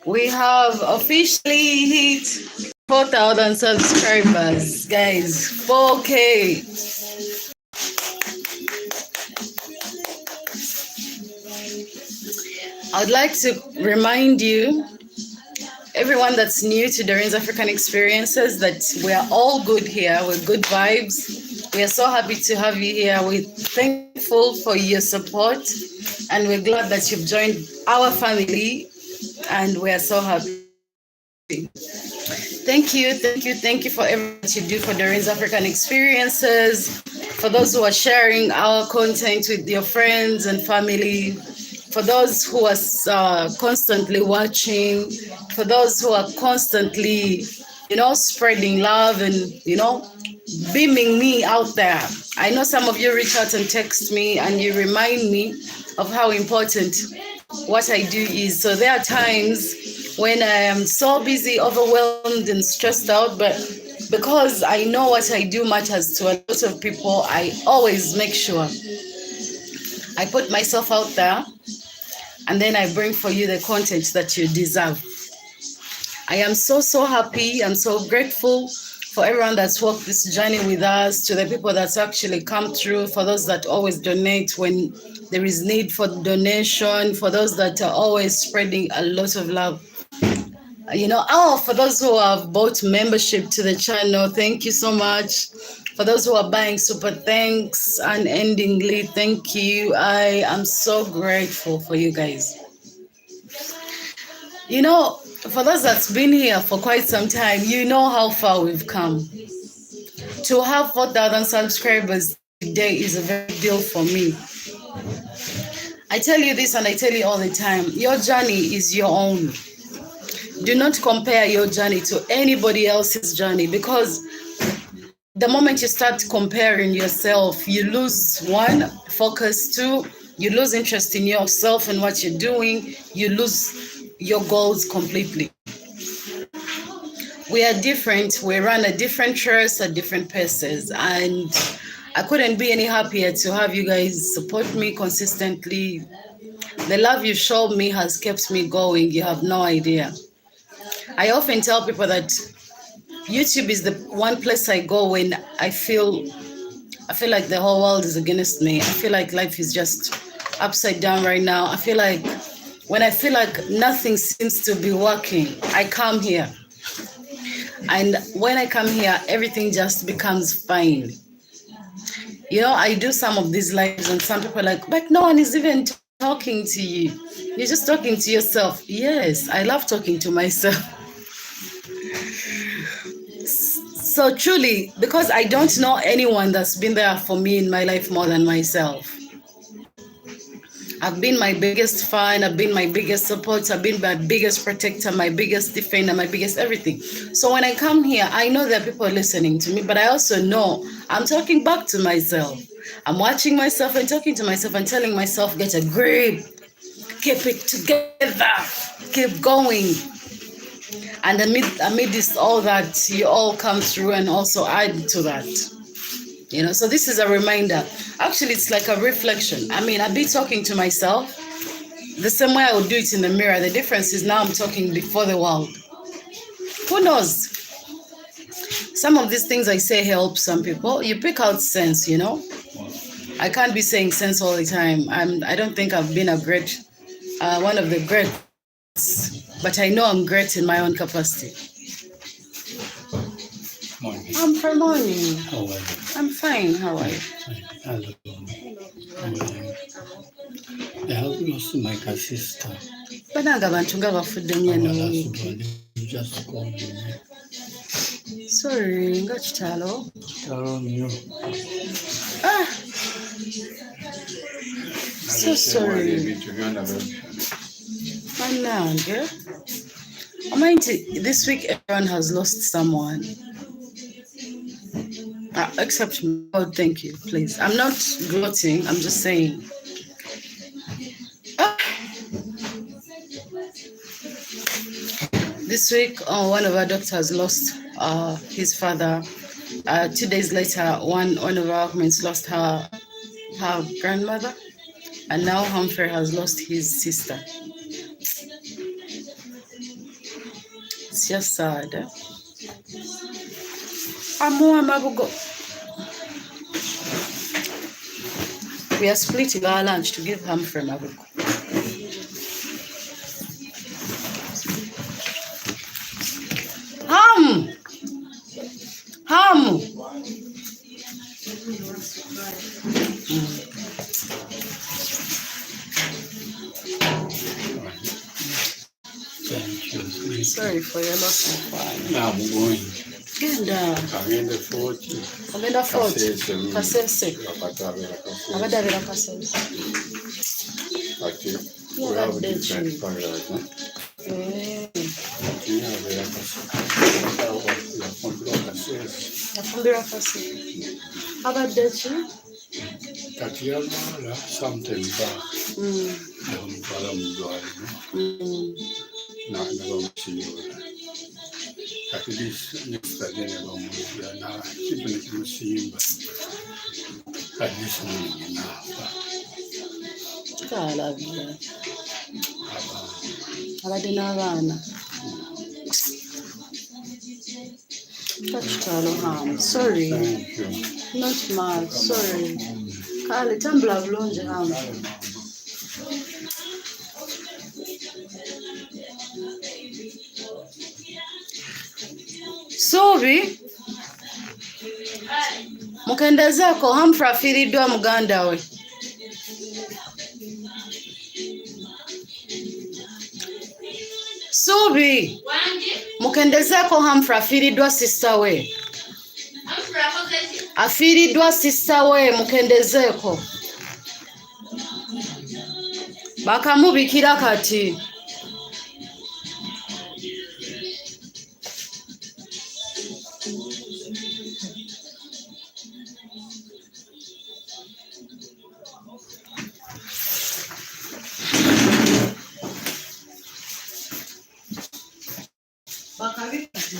We have officially hit 4,000 subscribers, guys. 4K. I'd like to remind you, everyone that's new to DOREEN'S African Experiences, that we are all good here. We're good vibes. We are so happy to have you here. We're thankful for your support, and we're glad that you've joined our family, and we are so happy. Thank you for everything that you do for DOREEN'S African Experiences, for those who are sharing our content with your friends and family, for those who are constantly watching, for those who are constantly, spreading love and, beaming me out there. I know some of you reach out and text me and you remind me of how important what I do is. So there are times when I am so busy, overwhelmed and stressed out, but because I know what I do matters to a lot of people, I always make sure I put myself out there, and then I bring for you the content that you deserve. I am so happy. I'm so grateful for everyone that's walked this journey with us, to the people that's actually come through, for those that always donate when there is need for donation, for those that are always spreading a lot of love. For those who have bought membership to the channel, thank you so much. For those who are buying super thanks unendingly, thank you. I am so grateful for you guys. For those that's been here for quite some time, you know how far we've come. To have 4,000 subscribers today is a very big deal for me. I tell you this and I tell you all the time, your journey is your own. Do not compare your journey to anybody else's journey, because the moment you start comparing yourself, you lose one, focus, two, you lose interest in yourself and what you're doing, you lose your goals completely. We are different, we run at different races at different paces, and I couldn't be any happier to have you guys support me consistently. The love you showed me has kept me going, you have no idea. I often tell people that YouTube is the one place I go when I feel like the whole world is against me. I feel like life is just upside down right now. I feel like when I feel like nothing seems to be working, I come here. And when I come here, everything just becomes fine. I do some of these lives and some people are like, but no one is even talking to you. You're just talking to yourself. Yes, I love talking to myself. So truly, because I don't know anyone that's been there for me in my life more than myself. I've been my biggest fan, I've been my biggest support, I've been my biggest protector, my biggest defender, my biggest everything. So when I come here, I know there are people listening to me, but I also know I'm talking back to myself. I'm watching myself and talking to myself and telling myself, get a grip, keep it together, keep going. And amidst all that, you all come through and also add to that. So this is a reminder. Actually, it's like a reflection. I'd be talking to myself the same way I would do it in the mirror. The difference is now I'm talking before the world. Who knows? Some of these things I say help some people. You pick out sense, I can't be saying sense all the time. I don't think I've been one of the greats, but I know I'm great in my own capacity. Morning. I'm from morning. How are you? I'm fine. How are you? Hello. I have lost my sister. Bananga abantu nga bafudde nnyo eno wiiki. You just called me. Sorry, nga kitalo. Tell you. So sorry. Bananga. I mean, this week everyone has lost someone. Except me. Oh, thank you, please. I'm not gloating, I'm just saying. This week, one of our doctors lost his father. 2 days later, one of our workmates lost her grandmother. And now Humphrey has lost his sister. just sad. Amuwa mabugo. We are splitting our lunch to give Humphrey mabugo. Ham. Thank you. Sorry for your loss of fire. Now I'm going. Genda. Agenda 40. Agenda 40. Kasese. Abadabira kasese. Okay. Yeah, We have that different day. colors, huh? Yafumbira kasese. Abadde ki? Kati yamala something back. Yamutwala mu ddwaliro n'abamusiibula. Kati yesterday ne bamulya kitu ne kimusimba. Kati this morning n'afa. Kalabira. Abadde n'abaana. Kachitalo ham. Sorry. Thank you. Not much. Sorry. Kale tambula bulungi ham. Subi mukendezeeko Humphrey afiiriddwa muganda we. Subi mukendezeeko Humphrey afiiriddwa sister we. Afiiriddwa sister we mukendezeeko. Bakamubikira kati.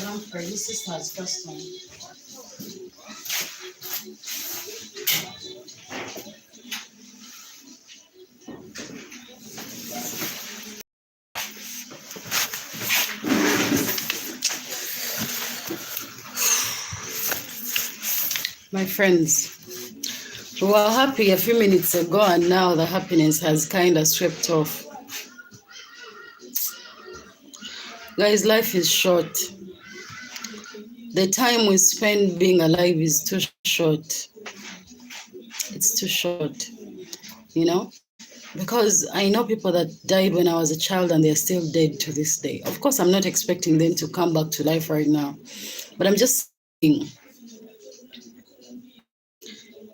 Humphrey, his sister's first time. My friends, we were happy a few minutes ago and now the happiness has kind of swept off. Guys, life is short. The time we spend being alive is too short. It's too short, you know? Because I know people that died when I was a child and they're still dead to this day. Of course, I'm not expecting them to come back to life right now. But I'm just saying,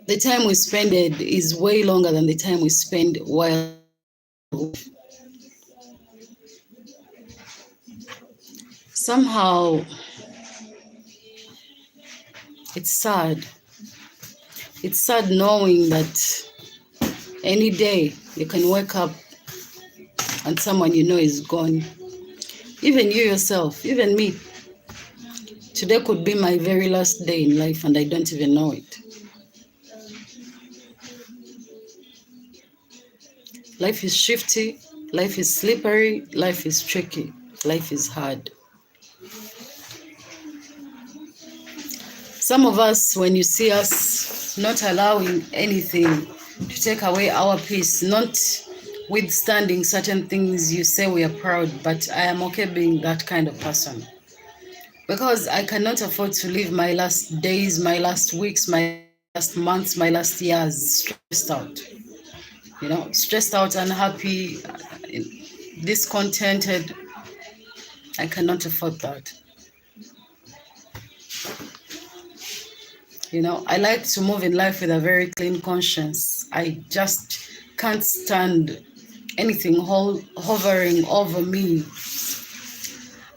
the time we spend is way longer than the time we spend while. Somehow, it's sad. It's sad knowing that any day you can wake up and someone you know is gone. Even you yourself, even me. Today could be my very last day in life and I don't even know it. Life is shifty, life is slippery, life is tricky, life is hard. Some of us, when you see us not allowing anything to take away our peace, not withstanding certain things, you say we are proud, but I am okay being that kind of person. Because I cannot afford to live my last days, my last weeks, my last months, my last years stressed out. You know, stressed out, unhappy, discontented. I cannot afford that. You know, I like to move in life with a very clean conscience. I just can't stand anything hovering over me.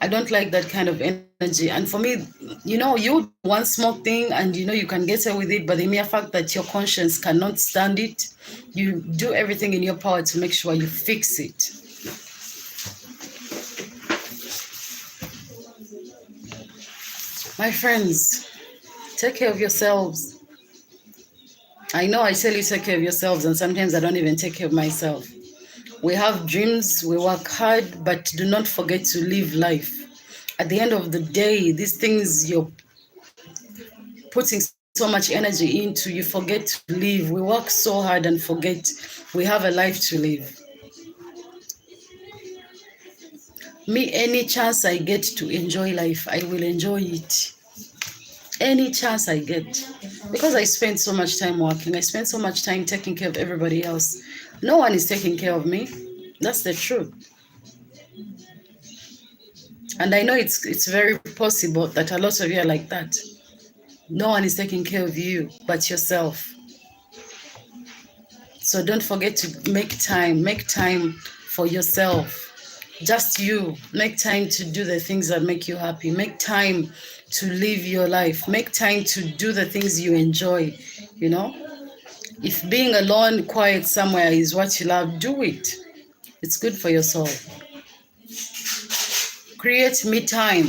I don't like that kind of energy. And for me, you know, you do one small thing and you know you can get away with it, but the mere fact that your conscience cannot stand it, you do everything in your power to make sure you fix it. My friends, take care of yourselves. I know I tell you take care of yourselves and sometimes I don't even take care of myself. We have dreams, we work hard, but do not forget to live life. At the end of the day, these things you're putting so much energy into, you forget to live. We work so hard and forget we have a life to live. Me, any chance I get to enjoy life, I will enjoy it. Any chance I get. Because I spend so much time working, I spend so much time taking care of everybody else. No one is taking care of me. That's the truth. And I know it's very possible that a lot of you are like that. No one is taking care of you but yourself. So don't forget to make time for yourself. Just you. Make time to do the things that make you happy. Make time to live your life. Make time to do the things you enjoy, you know? If being alone, quiet somewhere is what you love, do it. It's good for your soul. Create me time,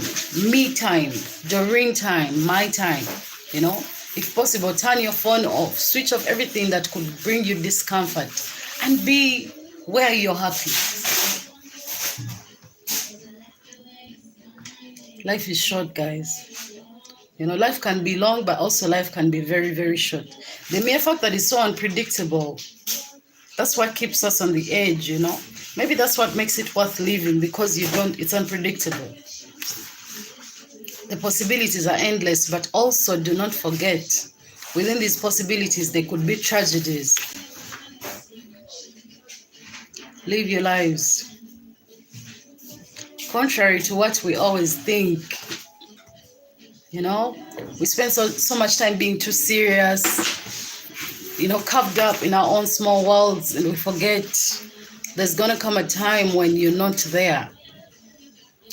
Doreen time, my time, you know? If possible, turn your phone off, switch off everything that could bring you discomfort, and be where you're happy. Life is short, guys. You know, life can be long, but also life can be very, very short. The mere fact that it's so unpredictable, that's what keeps us on the edge, you know? Maybe that's what makes it worth living, because it's unpredictable. The possibilities are endless, but also do not forget, within these possibilities, there could be tragedies. Live your lives. Contrary to what we always think, you know, we spend so much time being too serious, you know, carved up in our own small worlds, and we forget there's gonna come a time when you're not there.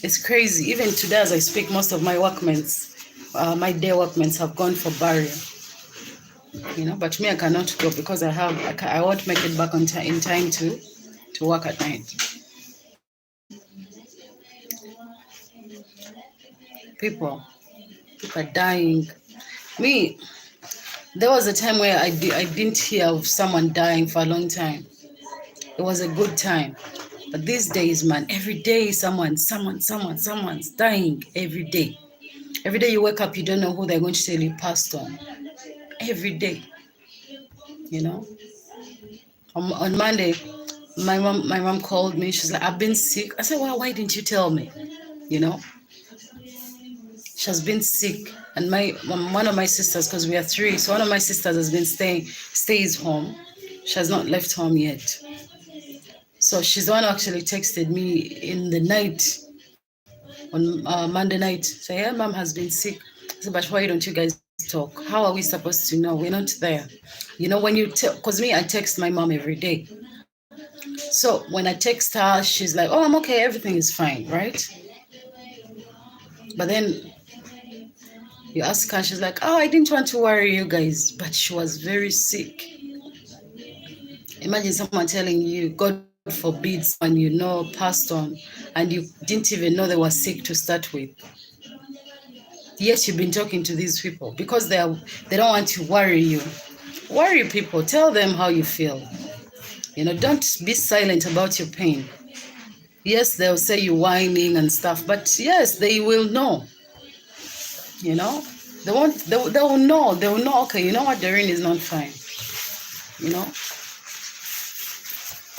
It's crazy. Even today, as I speak, most of my workmates, my day workmates, have gone for burial. You know, but me, I cannot go because I won't make it back in time to work at night. People are dying. Me, there was a time where I didn't hear of someone dying for a long time. It was a good time. But these days, man, every day someone's dying every day. Every day you wake up, you don't know who they're going to tell you passed on. Every day, you know. On Monday, my mom called me. She's like, I've been sick. I said, well, why didn't you tell me? You know, she has been sick. And one of my sisters, because we are three, so one of my sisters has been stays home. She has not left home yet. So she's the one who actually texted me in the night, on Monday night, say, yeah, mom has been sick. I said, but why don't you guys talk? How are we supposed to know? We're not there. You know, when you because me, I text my mom every day. So when I text her, she's like, oh, I'm okay, everything is fine, right? But then you ask her, she's like, oh, I didn't want to worry you guys, but she was very sick. Imagine someone telling you, God forbid, someone you know passed on, and you didn't even know they were sick to start with. Yes, you've been talking to these people because they don't want to worry you. Worry people, tell them how you feel. You know, don't be silent about your pain. Yes, they'll say you're whining and stuff, but yes, they will know. You know, they'll know. They'll know, okay, you know what, Doreen is not fine. You know?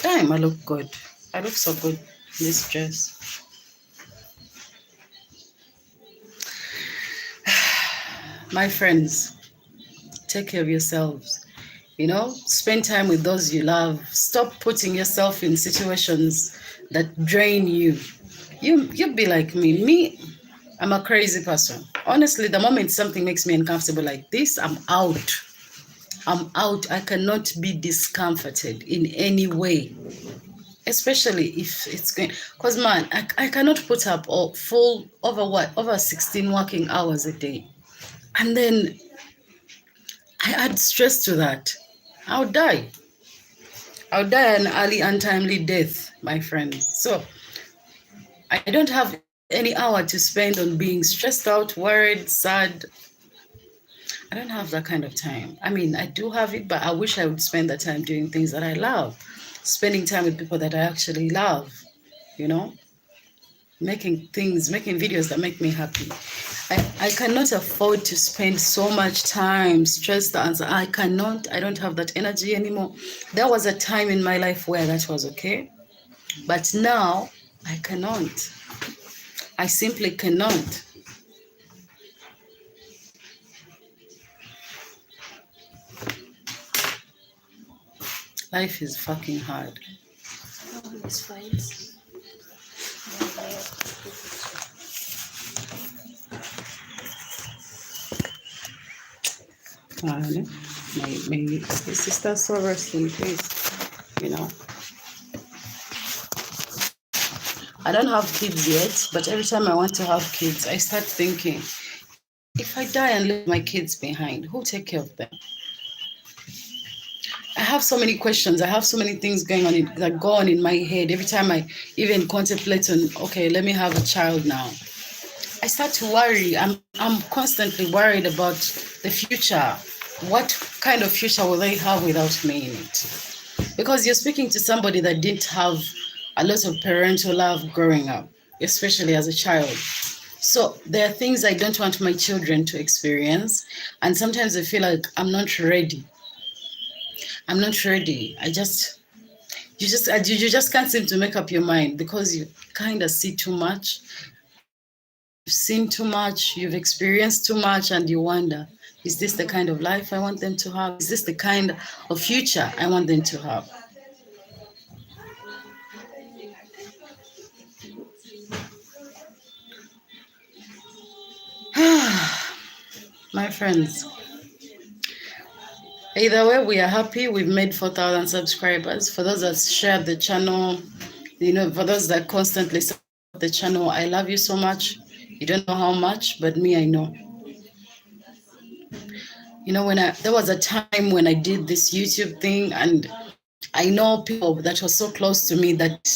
Damn, I look good. I look so good in this dress. My friends, take care of yourselves. You know, spend time with those you love. Stop putting yourself in situations that drain you. You'll be like me. Me, I'm a crazy person. Honestly, the moment something makes me uncomfortable like this, I'm out. I cannot be discomforted in any way. Especially if it's going, because man, I cannot put up over 16 working hours a day. And then I add stress to that. I'll die an early, untimely death, my friends. So I don't have any hour to spend on being stressed out, worried, sad. I don't have that kind of time. I mean, I do have it, but I wish I would spend that time doing things that I love. Spending time with people that I actually love, you know? making videos that make me happy. I cannot afford to spend so much time stressed and I don't have that energy anymore. There was a time in my life where that was okay, but now I cannot. I simply cannot. Life is fucking hard. It's fine. My sister's so rest in peace, you know. I don't have kids yet, but every time I want to have kids, I start thinking, if I die and leave my kids behind, who'll take care of them? I have so many questions. I have so many things going on that go on in my head every time I even contemplate on, okay, let me have a child now. I start to worry. I'm constantly worried about the future. What kind of future will they have without me in it? Because you're speaking to somebody that didn't have a lot of parental love growing up, especially as a child. So there are things I don't want my children to experience. And sometimes I feel like I'm not ready. I'm not ready. You just can't seem to make up your mind because you kind of see too much. You've seen too much, you've experienced too much, and you wonder, is this the kind of life I want them to have? Is this the kind of future I want them to have? My friends, either way, we are happy. We've made 4,000 subscribers. For those that share the channel, for those that constantly support the channel, I love you so much. You don't know how much, but me, I know. There was a time when I did this YouTube thing, and I know people that were so close to me that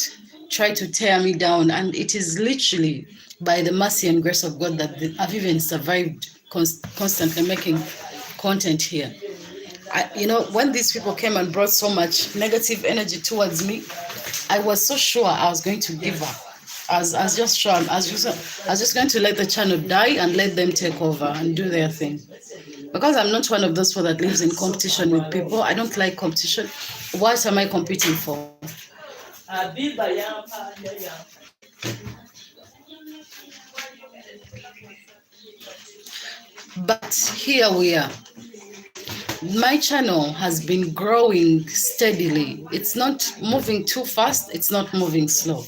tried to tear me down, and it is literally by the mercy and grace of God that I've even survived constantly making content here. When these people came and brought so much negative energy towards me, I was so sure I was going to give up. I was just sure I was just going to let the channel die and let them take over and do their thing. Because I'm not one of those people that lives in competition with people. I don't like competition. What am I competing for? But here we are. My channel has been growing steadily. It's not moving too fast. It's not moving slow.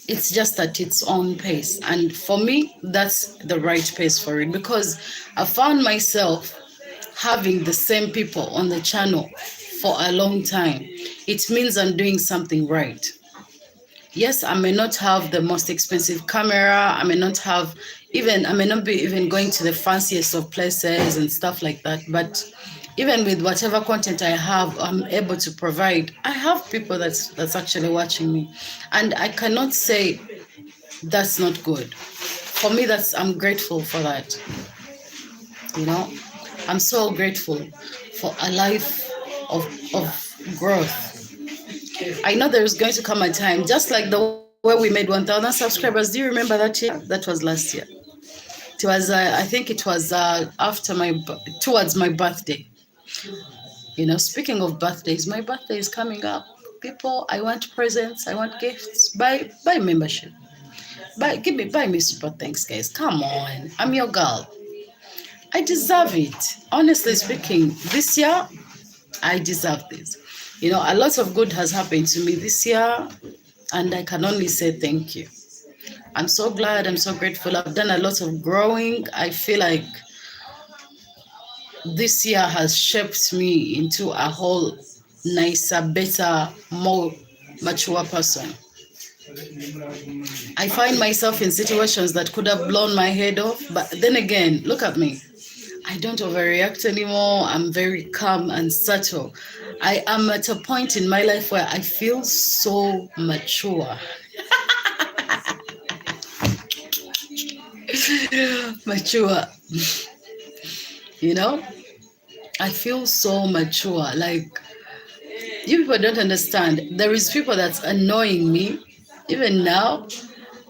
It's just at its own pace. And for me, that's the right pace for it, because I found myself having the same people on the channel for a long time. It means I'm doing something right. Yes, I may not have the most expensive camera. I may not be even going to the fanciest of places and stuff like that. But even with whatever content I have, I'm able to provide. I have people that's actually watching me, and I cannot say that's not good. For me, I'm grateful for that. I'm so grateful for a life of growth. I know there's going to come a time, just like the way we made 1,000 subscribers. Do you remember that year? That was last year. It was, I think it was towards my birthday. Speaking of birthdays, my birthday is coming up. People, I want presents, I want gifts. Buy membership. Buy me super thanks, guys. Come on, I'm your girl. I deserve it. Honestly speaking, this year, I deserve this. A lot of good has happened to me this year, and I can only say thank you. I'm so glad, I'm so grateful. I've done a lot of growing. I feel like this year has shaped me into a whole nicer, better, more mature person. I find myself in situations that could have blown my head off, but then again, look at me. I don't overreact anymore. I'm very calm and subtle. I am at a point in my life where I feel so mature. Mature. I feel so mature. Like, you people don't understand. There is people that's annoying me, even now.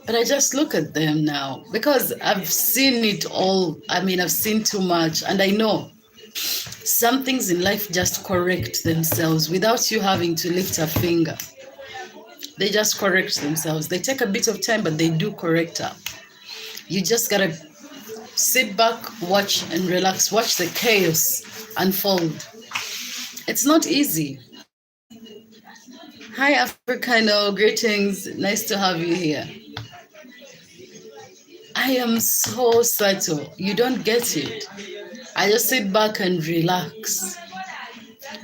But I just look at them now because I've seen it all. I mean, I've seen too much, and I know some things in life just correct themselves without you having to lift a finger. They just correct themselves. They take a bit of time, but they do correct up. You just gotta sit back, watch, and relax. Watch the chaos unfold. It's not easy. Hi, Africano. Greetings. Nice to have you here. I am so subtle. You don't get it. I just sit back and relax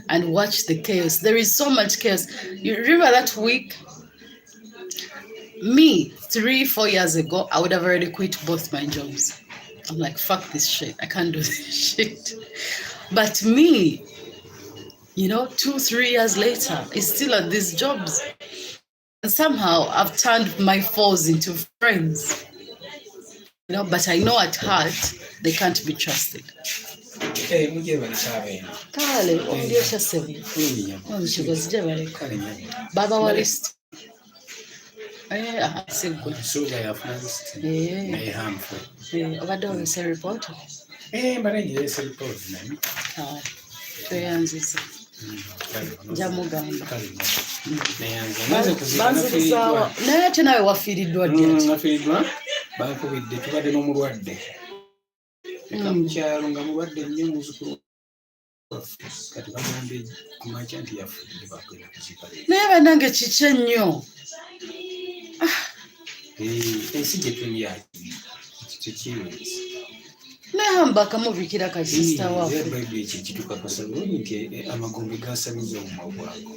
and watch the chaos. There is so much chaos. You remember that week? Me, 3-4 years ago, I would have already quit both my jobs. I'm like, fuck this shit. I can't do this shit. But me, 2-3 years later, is still at these jobs. And somehow I've turned my foes into friends. But I know at heart they can't be trusted. Kale, ndio cha seven. Mchigozi Baba wa list. Sigwe. Suga ya first. Harmful. Obadde se report. Mbarenge se report nani. Tweyanzisa. Jamugamba. Banzizawa. Naye ate nawe wafiiriddwa ddi? Wafiiriddwa? Bankubidde tubadde n'omulwadde. Mukyalo nga mulwadde nnyo muzukulu kati bagambye kumakya nti yafudde bakwera kuziika. Naye bannange kiki ennyo? Ensi gye tuli tekiwezi. Nehamba akamubikira kasista waffe. Bayibuli ekyo kitukakasa bulungi nti amagombe gasamiza omumwa bwako.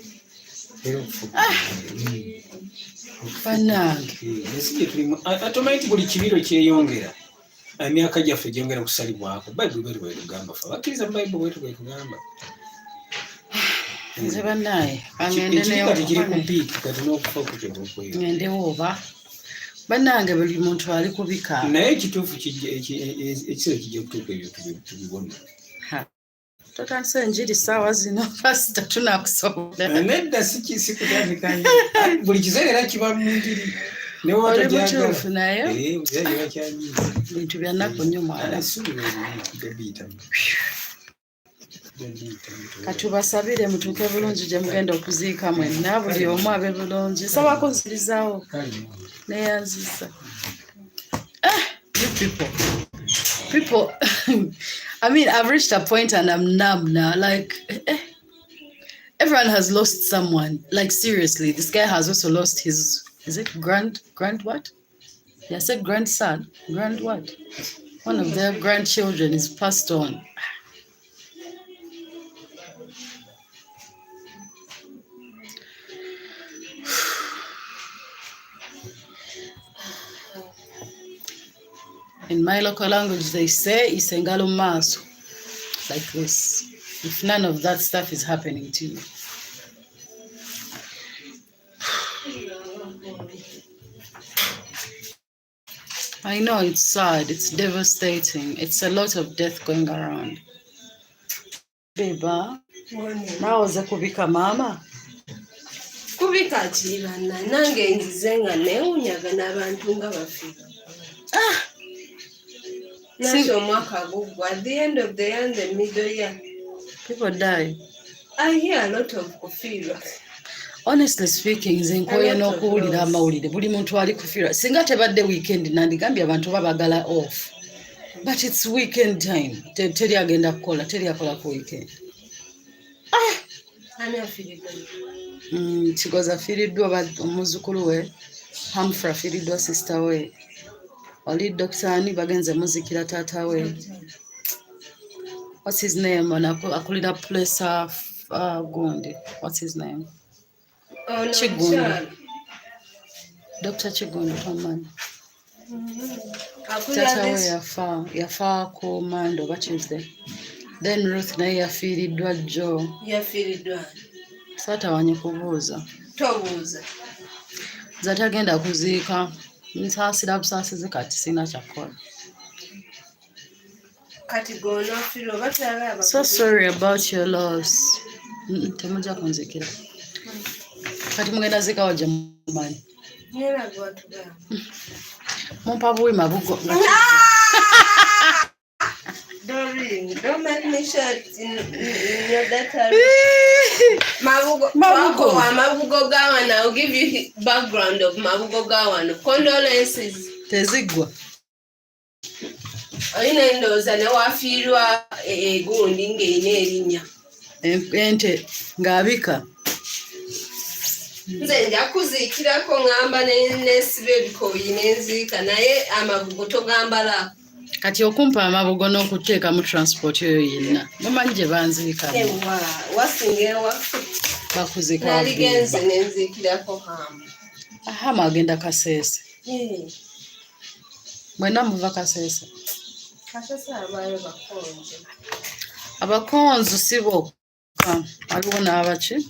Bannange. Ensi gye tulimu ate omanyi nti buli kibiro kyeyongera. Emyaka gyaffe gyongera kusalibwako. Bayibuli bwetugamba fe bakkiriza mu bayibuli bwetugamba. Nze bannaye ngendewo oba bannange buli muntu ali kubika naye ekituufu ekisero kijja kutuuka ebyo tubibona. Totandise enjiri ssaawa zino pasita tunakusobola nedda sikutandikanye buli kiseera era kiba mu njiri oli butuufu naye bintu bya nnaku nnyo mwana. Katubasabire mutuuke bulungi gye mugenda okuziika mwenna buli omu abe bulungi. Nsabako nzirizaawo neyanziza. People I mean, I've reached a point and I'm numb now. Like, everyone has lost someone. Like, seriously, this guy has also lost his, is it grand what? Yeah, I said grandson. Grand what? One of their grandchildren is passed on. In my local language, they say, Isengalo maso, like this, if none of that stuff is happening to you. I know it's sad, it's devastating, it's a lot of death going around. Beba, naoze kubika mama? Kubika chibana, nange ngizenga neunyaga n'abantu nga bafika. At the end of the year and the middle year, people die. I hear a lot of kufiirwa. Honestly speaking, nze nkoye n'okuwulira amawulire buli muntu ali kufiirwa. Singa tebadde weekend nandigambye abantu babagala off. But it's weekend time. Teri agenda kukola, teri akola ku weekend. Ani afiiriddwa? Kigoza afiiriddwa omuzukulu we, Humphrey afiiriddwa sister we. Oli Dr. Ani bagenze muzikira taata we. What's his name? Akulira place gundi. What's his name? Oh, no, Chigundi. Dr. Chigundi Tomani. Taata we yafa ku Mando ba Tuesday. Then Ruth naye yafiiriddwa Joe. Yafiiriddwa. Satawanye kubuuza. Tobuuza. Zatagenda kuziika. Nsaasira busaasize kati sina kyakola. Kati gono firo batala. So sorry about your loss. Temujja kunzikira. Kati mugenda zika waje mumanyi. Nera go to them. Mumpabuwe mabugo. Doreen, don't make me shut in your data. Mabugo Gawan, I'll give you background of Mabugo Gawan. Condolences. Tezigwa. Oyinendoza ne wafiirwa egundi ng'erina erinnya. Ente ng'abika. Nze nja kuziikirako ngamba n'esiba ebikooyi n'enziika naye amabugo togambala. Kati okumpa amabugo n'okuteeka mu transport eyo yenna. Mumanyi gye banziika. Ewa, wasinga ewaffe. Bakuziika Naligenze ne nziikirako Hamu. Hamu agenda Kaseese. Mwenna muva Kaseese. Kasese abaayo bakonje. Abakonzo si bokka. Waliwo n'abaki?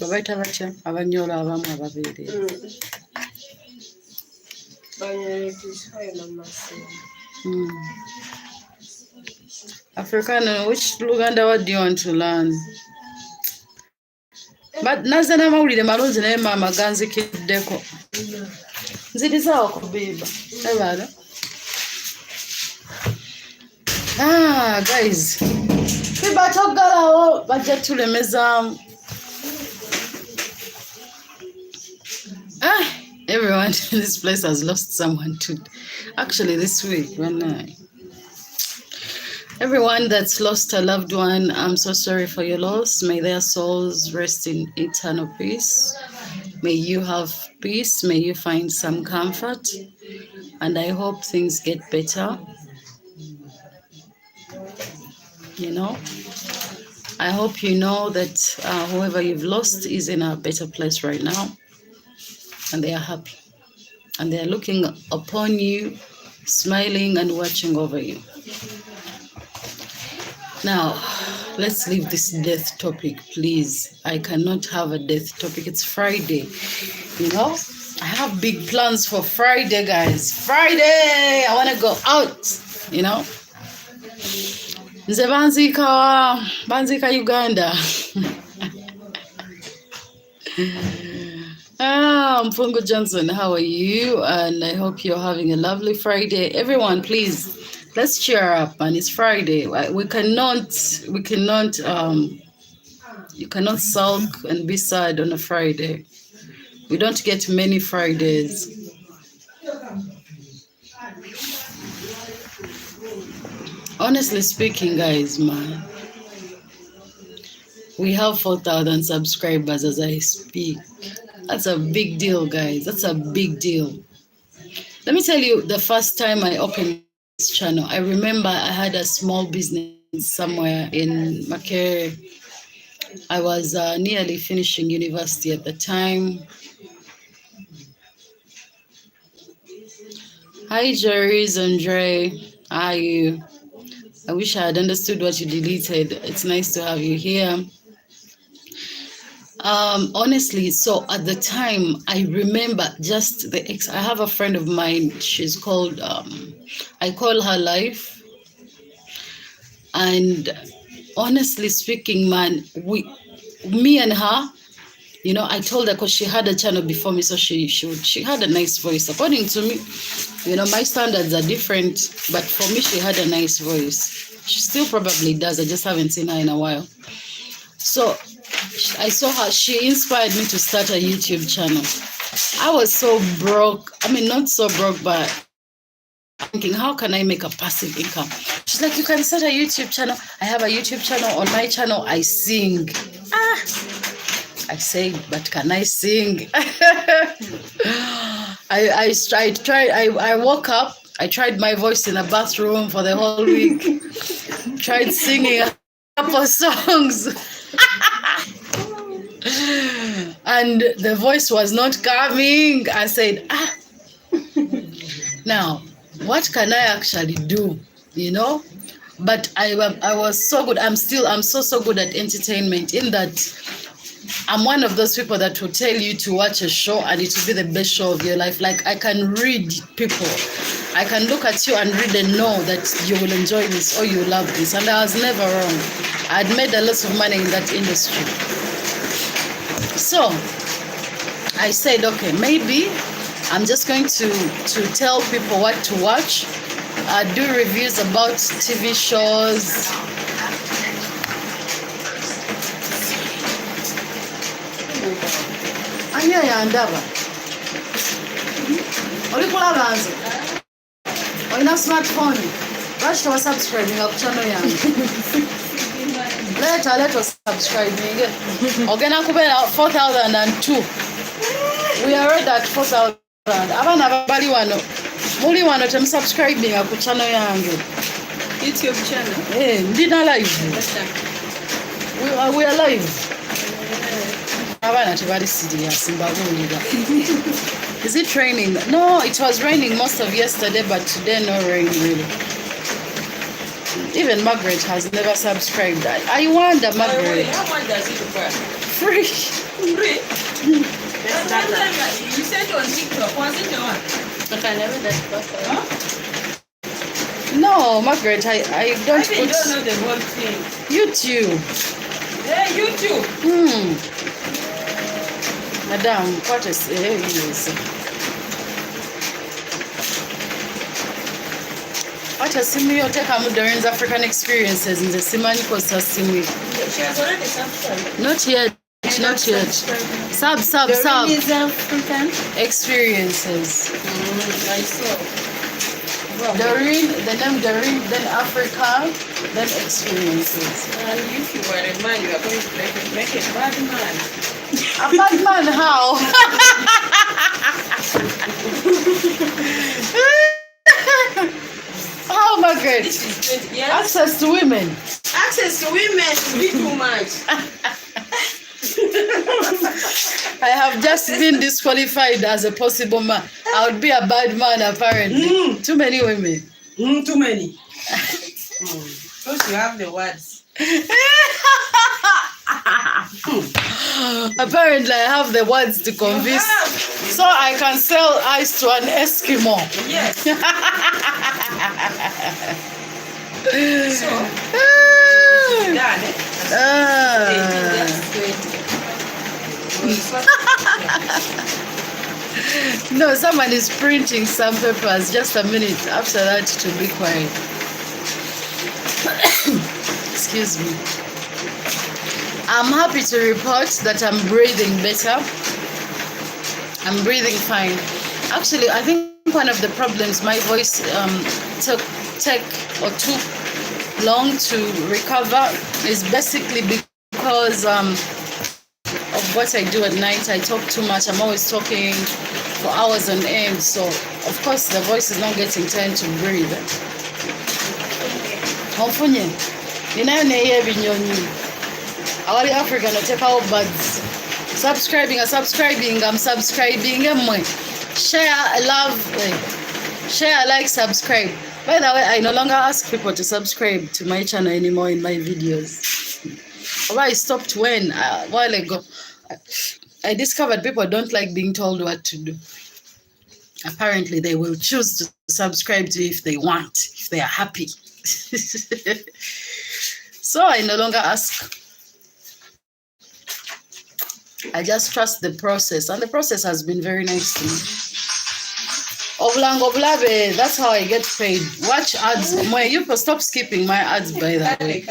Babayita batya? Abanyoola abamu ababeerera. Banyoletishayo n'amasimba. African, which Luganda what do you want to learn? But naze n'amawulire malungi naye maama ganzikiddeko. Nzirizaawo kubiba. Ebaala. Guys. Biba toggalawo bajja tulemezaamu. Everyone in this place has lost someone to. Actually, this week, everyone that's lost a loved one, I'm so sorry for your loss. May their souls rest in eternal peace. May you have peace. May you find some comfort. And I hope things get better. You know, I hope you know that whoever you've lost is in a better place right now. And they are happy. And they are looking upon you, smiling and watching over you. Now, let's leave this death topic, please. I cannot have a death topic. It's Friday. You know, I have big plans for Friday, guys. Friday! I want to go out, you know. Nze banzika Uganda. Mfungo Johnson, how are you? And I hope you're having a lovely Friday. Everyone, please, let's cheer up. And it's Friday. You cannot sulk and be sad on a Friday. We don't get many Fridays. Honestly speaking, guys, man, we have 4,000 subscribers as I speak. That's a big deal, guys. That's a big deal. Let me tell you, the first time I opened this channel, I remember I had a small business somewhere in Makere. I was nearly finishing university at the time. Hi, Jerry's Andre. How are you? I wish I had understood what you deleted. It's nice to have you here. Honestly, so at the time, I remember just I have a friend of mine, she's called, I call her Life. And honestly speaking, man, me and her, you know, I told her because she had a channel before me, so she had a nice voice. According to me, you know, my standards are different, but for me, she had a nice voice. She still probably does. I just haven't seen her in a while. So I saw her. She inspired me to start a YouTube channel. I was so broke. I mean, not so broke, but thinking, how can I make a passive income? She's like, you can start a YouTube channel. I have a YouTube channel. On my channel, I sing. I say, but can I sing? I woke up. I tried my voice in the bathroom for the whole week. Tried singing a couple of songs. And the voice was not coming. I said, now, what can I actually do? You know? But I was so good. I'm so good at entertainment, in that I'm one of those people that will tell you to watch a show and it will be the best show of your life. Like, I can read people. I can look at you and read and know that you will enjoy this or you love this. And I was never wrong. I had made a lot of money in that industry. So I said, okay, maybe I'm just going to tell people what to watch, do reviews about TV shows. Anya yandaba. Olikulaba nze. Olina smartphone. Lwaki wa subscribing ku channel yange? Let us subscribing. Ogenda kubeera 4002. We are already at 4000. Abana bali wano. Muli wano temusubscribing ku channel yange. YouTube channel. Ndina live. We are live. Abana tebali serious mbabuulira. Is it raining? No, it was raining most of yesterday, but today no rain really. Even Margaret has never subscribed. I wonder, Margaret. How much does it cost? Free. Free? You said on TikTok, wasn't it one? Okay, never that cost. No, Margaret, I don't Maybe you don't know the whole thing. YouTube. Yeah, YouTube. Madam, what is it? What a similar take on Doreen's African experiences in the Simani Costa Simi. She has already subscribed. Not yet. Not yet. Sub. Doreen's African experiences. I saw. Wow. Doreen, the name Doreen, then Africa, then experiences. And if you were a man, you are going to make a bad man. A bad man, how? How, Margaret? This is 20 years. Access to women. Access to women will be too much. I have just been disqualified as a possible man. I would be a bad man, apparently. Too many women. Too many. Because you have the words. Apparently, I have the words to convince, so I can sell ice to an Eskimo. Yes. So, done, No, someone is printing some papers. Just a minute. After that, to be quiet. Excuse me. I'm happy to report that I'm breathing better. I'm breathing fine. Actually, I think one of the problems, my voice took too long to recover, is basically because of what I do at night. I talk too much. I'm always talking for hours on end. So, of course, the voice is not getting time to breathe. Hopefully, our African take our buds. Subscribing, I'm subscribing. Share, love, share, like, subscribe. By the way, I no longer ask people to subscribe to my channel anymore in my videos. I stopped when a while ago. I discovered people don't like being told what to do. Apparently, they will choose to subscribe to you if they want, if they are happy. So I no longer ask. I just trust the process, and the process has been very nice to me. That's how I get paid. Watch ads. You stop skipping my ads, by the way.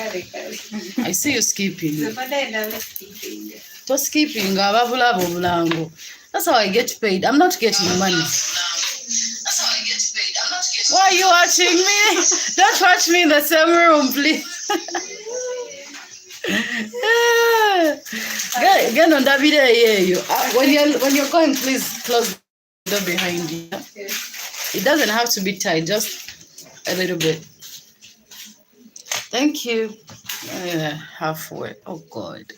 I see you skipping. Just skipping. That's how I get paid. I'm not getting money. Why are you watching me? Don't watch me in the same room, please. Get on that video here. When you're going, please close the door behind you. It doesn't have to be tight, just a little bit. Thank you. Halfway. Oh God.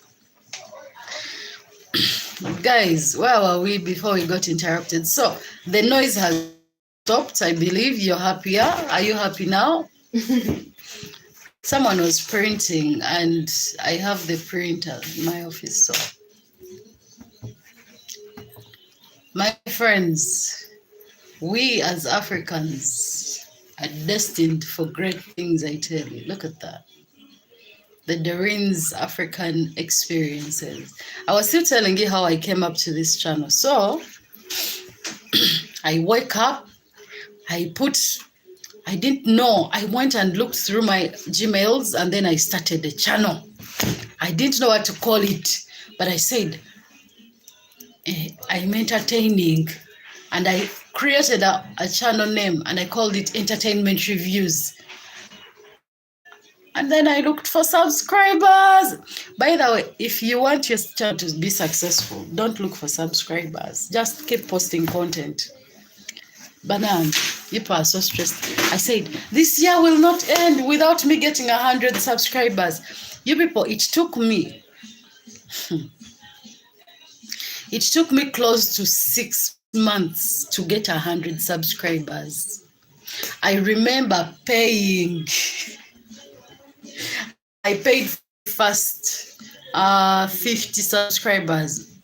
Guys, where were we before we got interrupted? So the noise has stopped. I believe you're happier. Are you happy now? Someone was printing, and I have the printer in my office. So, my friends, we as Africans are destined for great things, I tell you. Look at that. the DOREEN'S African experiences. I was still telling you how I came up to this channel. So I wake up, I didn't know. I went and looked through my Gmails and then I started a channel. I didn't know what to call it, but I said, I'm entertaining. And I created a channel name and I called it Entertainment Reviews. And then I looked for subscribers. By the way, if you want your channel to be successful, don't look for subscribers. Just keep posting content. But now, people are so stressed. I said, this year will not end without me getting 100 subscribers. You people, it took me close to 6 months to get 100 subscribers. I remember paying. I paid first 50 subscribers.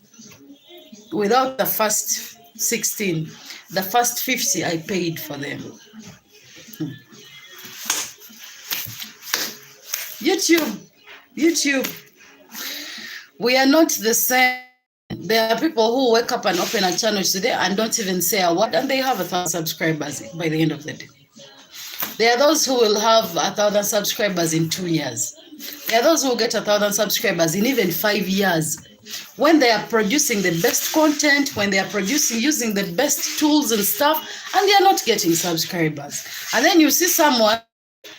Without the first 16, the first 50 I paid for them. YouTube, we are not the same. There are people who wake up and open a channel today and don't even say a word, and they have 1,000 subscribers by the end of the day. There are those who will have 1,000 subscribers in 2 years. There are those who will get 1,000 subscribers in even 5 years. When they are producing the best content, when they are using the best tools and stuff, and they are not getting subscribers. And then you see someone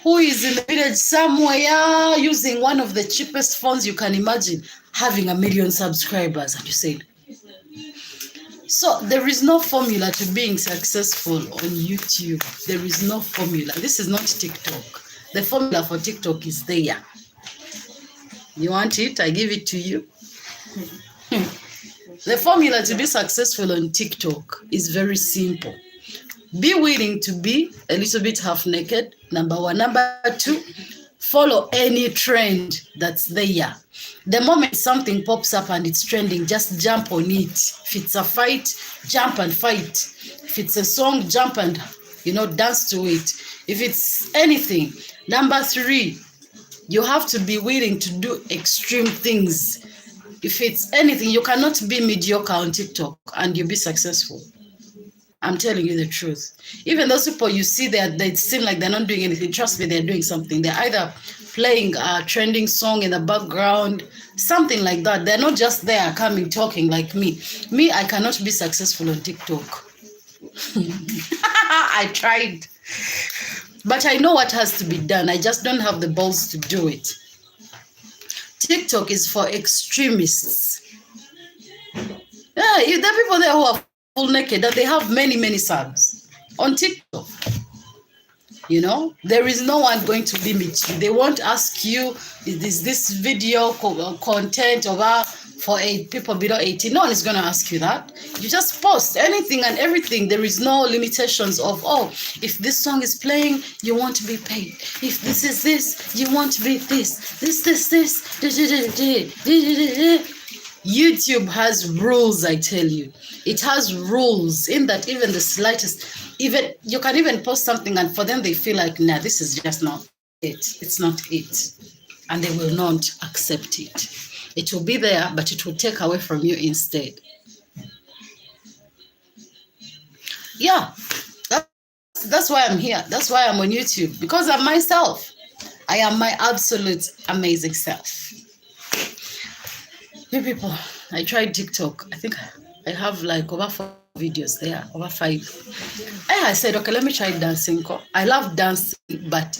who is in the village somewhere using one of the cheapest phones you can imagine, having 1 million subscribers, and you say, so there is no formula to being successful on YouTube. There is no formula. This is not TikTok. The formula for TikTok is there. You want it? I give it to you. The formula to be successful on TikTok is very simple. Be willing to be a little bit half naked, number one. Number two, follow any trend that's there. The moment something pops up and it's trending, just jump on it. If it's a fight, jump and fight. If it's a song, jump and, dance to it. If it's anything. Number three, you have to be willing to do extreme things. If it's anything, you cannot be mediocre on TikTok and you'll be successful. I'm telling you the truth. Even those people you see there, they seem like they're not doing anything. Trust me, they're doing something. They're either playing a trending song in the background, something like that. They're not just there coming, talking like me. Me, I cannot be successful on TikTok. I tried. But I know what has to be done. I just don't have the balls to do it. TikTok is for extremists. Yeah, there are people there who are full naked and they have many, many subs on TikTok. There is no one going to limit you. They won't ask you, is this video content for people below 18? No one is going to ask you that. You just post anything and everything. There is no limitations of, if this song is playing, you want to be paid. If this is this, you want to be this. This. YouTube has rules, I tell you. It has rules in that even the slightest, you can even post something and for them they feel like, nah, this is just not it. It's not it. And they will not accept it. It will be there, but it will take away from you instead. Yeah, that's why I'm here. That's why I'm on YouTube, because I'm myself. I am my absolute amazing self. You people, I tried TikTok. I think I have like over 4 videos there, over 5. I said, okay, let me try dancing. I love dancing, but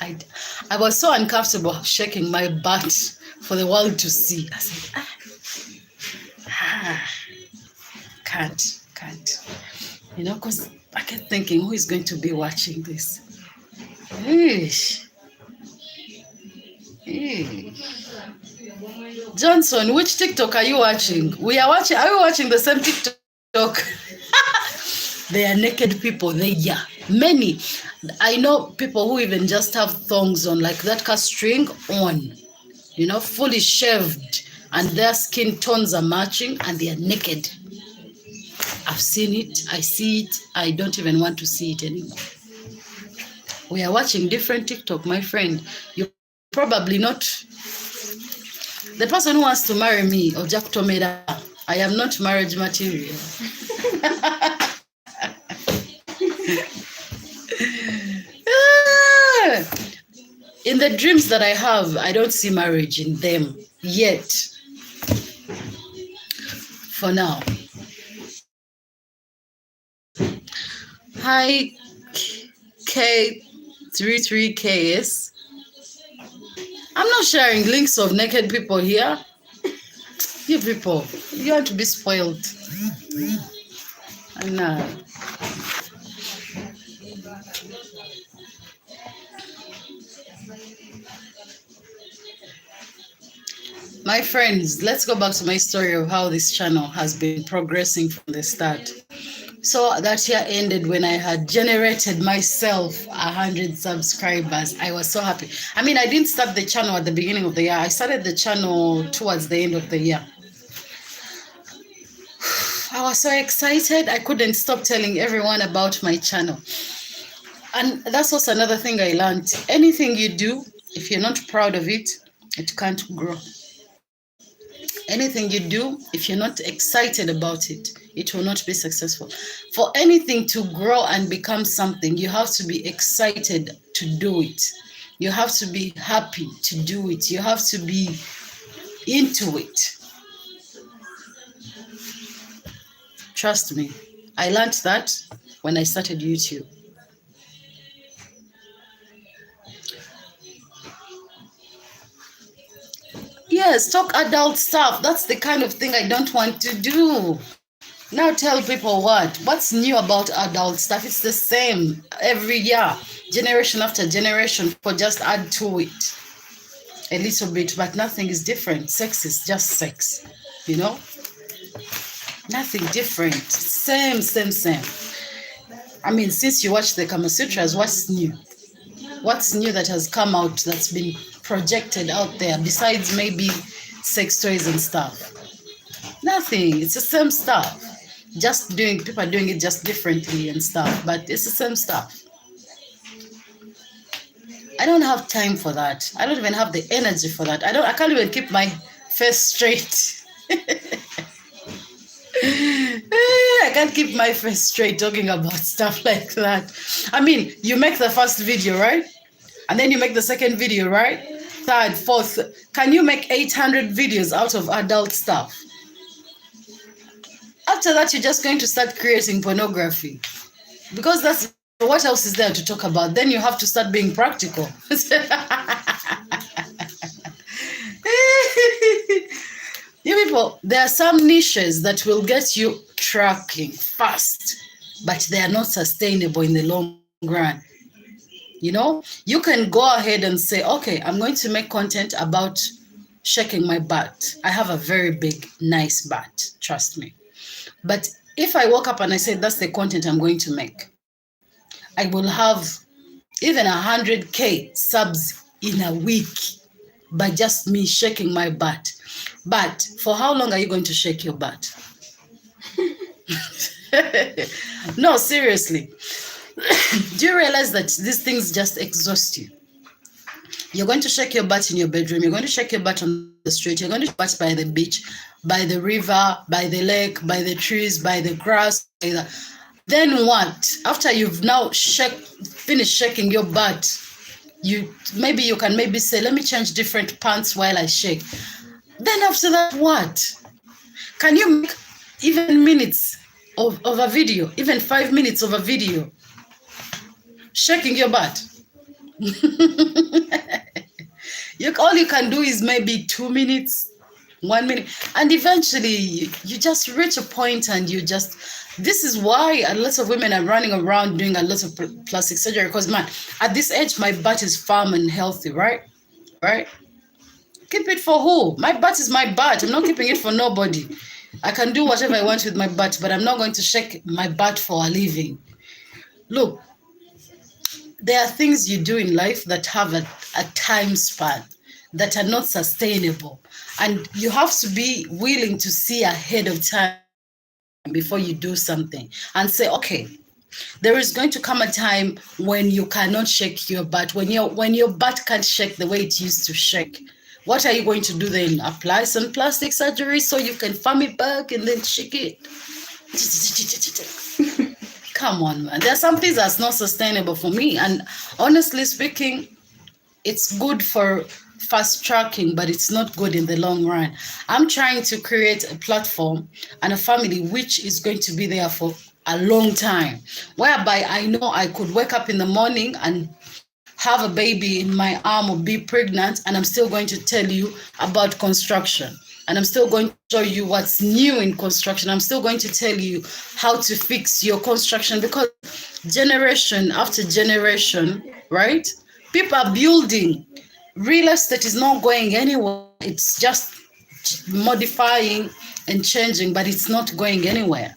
I was so uncomfortable shaking my butt for the world to see. I said, can't. Because I kept thinking, who is going to be watching this? Johnson, which TikTok are you watching? Are we watching the same TikTok? They are naked people. They are many. I know people who even just have thongs on, like that car string on, fully shaved, and their skin tones are matching, and they are naked. I've seen it. I see it. I don't even want to see it anymore. We are watching different TikTok, my friend. You're probably not The person who wants to marry me, Ojak Tomeda, I am not marriage material. In the dreams that I have, I don't see marriage in them yet. For now. Hi, K33KS. I'm not sharing links of naked people here. You people, you want to be spoiled. I know. My friends, let's go back to my story of how this channel has been progressing from the start. So that year ended when I had generated myself 100 subscribers. I was so happy. I mean, I didn't start the channel at the beginning of the year. I started the channel towards the end of the year. I was so excited. I couldn't stop telling everyone about my channel. And that's also another thing I learned. Anything you do, if you're not proud of it, it can't grow. Anything you do, if you're not excited about it, it will not be successful. For anything to grow and become something, you have to be excited to do it. You have to be happy to do it. You have to be into it. Trust me, I learned that when I started YouTube. Yes, talk adult stuff. That's the kind of thing I don't want to do. Now tell people what's new about adult stuff. It's the same every year, generation after generation. For just add to it a little bit, but nothing is different. Sex is just sex, you know? Nothing different. Same. I mean, since you watch the Kama Sutras, what's new? What's new that has come out that's been projected out there besides maybe sex toys and stuff? Nothing. It's the same stuff. People are doing it just differently and stuff, but it's the same stuff. I don't have time for that. I don't even have the energy for that. I can't even keep my face straight. I can't keep my face straight talking about stuff like that. I mean, you make the first video, right? And then you make the second video, right? Third, fourth. Can you make 800 videos out of adult stuff? After that, you're just going to start creating pornography. Because that's what else is there to talk about? Then you have to start being practical. You people, there are some niches that will get you tracking fast, but they are not sustainable in the long run. You know, you can go ahead and say, okay, I'm going to make content about shaking my butt. I have a very big, nice butt, trust me. But if I woke up and I say, that's the content I'm going to make, I will have even 100K subs in a week by just me shaking my butt. But for how long are you going to shake your butt? No, seriously. Do you realize that these things just exhaust you? You're going to shake your butt in your bedroom. You're going to shake your butt on the street. You're going to shake your butt by the beach, by the river, by the lake, by the trees, by the grass. Then what? After you've now finished shaking your butt, you can say, let me change different pants while I shake. Then after that, what? Can you make even minutes of a video, even 5 minutes of a video, shaking your butt? All you can do is maybe 2 minutes, 1 minute, and eventually you just reach a point and this is why a lot of women are running around doing a lot of plastic surgery, because man, at this age, my butt is firm and healthy, right? Keep it for who? My butt is my butt. I'm not keeping it for nobody. I can do whatever I want with my butt, but I'm not going to shake my butt for a living. Look, there are things you do in life that have a time span that are not sustainable. And you have to be willing to see ahead of time before you do something and say, okay, there is going to come a time when you cannot shake your butt, when your butt can't shake the way it used to shake, What are you going to do then? Apply some plastic surgery so you can farm it back and then shake it? Come on, man. There are some things that's not sustainable for me. And honestly speaking, it's good for fast tracking, but it's not good in the long run. I'm trying to create a platform and a family which is going to be there for a long time, whereby I know I could wake up in the morning and have a baby in my arm or be pregnant, and I'm still going to tell you about construction. And I'm still going to show you what's new in construction. I'm still going to tell you how to fix your construction, because generation after generation, right? People are building. Real estate is not going anywhere. It's just modifying and changing, but it's not going anywhere.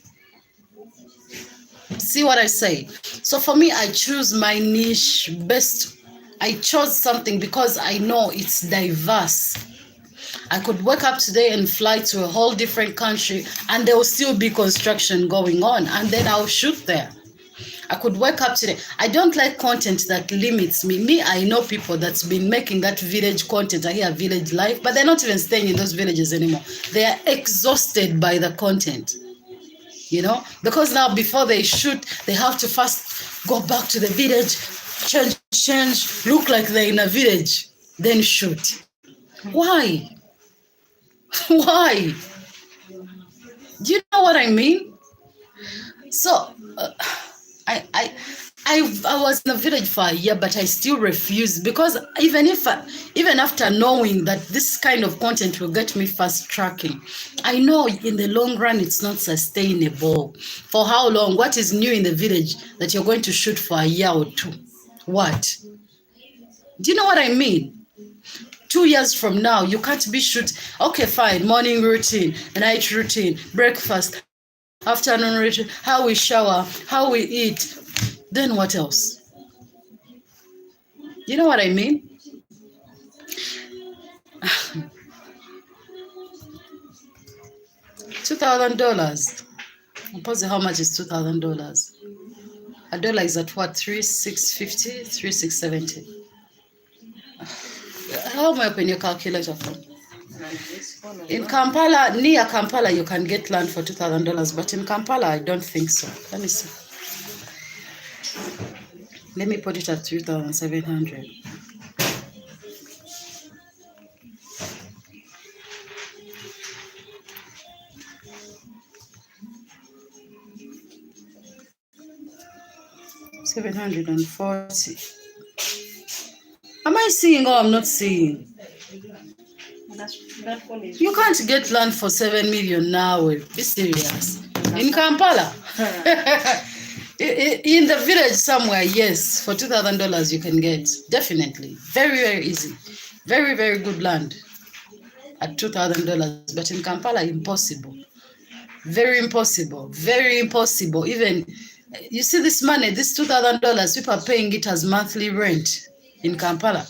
See what I say? So for me, I choose my niche best. I chose something because I know it's diverse. I could wake up today and fly to a whole different country and there will still be construction going on, and then I'll shoot there. I could wake up today. I don't like content that limits me. I know people that's been making that village content. I hear village life, but they're not even staying in those villages anymore. They are exhausted by the content, you know, because now before they shoot, they have to first go back to the village, change, look like they're in a village, then shoot. Why? Why? Do you know what I mean? So I was in a village for a year, but I still refused, because even after knowing that this kind of content will get me fast tracking, I know in the long run it's not sustainable. For how long? What is new in the village that you're going to shoot for a year or two? What? Do you know what I mean? 2 years from now, you can't be shoot. Okay, fine. Morning routine, night routine, breakfast, afternoon routine, how we shower, how we eat. Then what else? You know what I mean? $2,000. Suppose how much is $2,000? A dollar is at what? 3,650, 3,670. How am I open your calculator from? In Kampala, near Kampala, you can get land for $2,000, but in Kampala, I don't think so. Let me see. Let me put it at 3,700. $740. Am I seeing or I'm not seeing? You can't get land for 7 million now. Be serious. In Kampala. In the village somewhere, yes, for $2,000 you can get. Definitely. Very, very easy. Very, very good land at $2,000. But in Kampala, impossible. Very impossible. Very impossible. Even, you see this money, this $2,000, people are paying it as monthly rent in Kampala.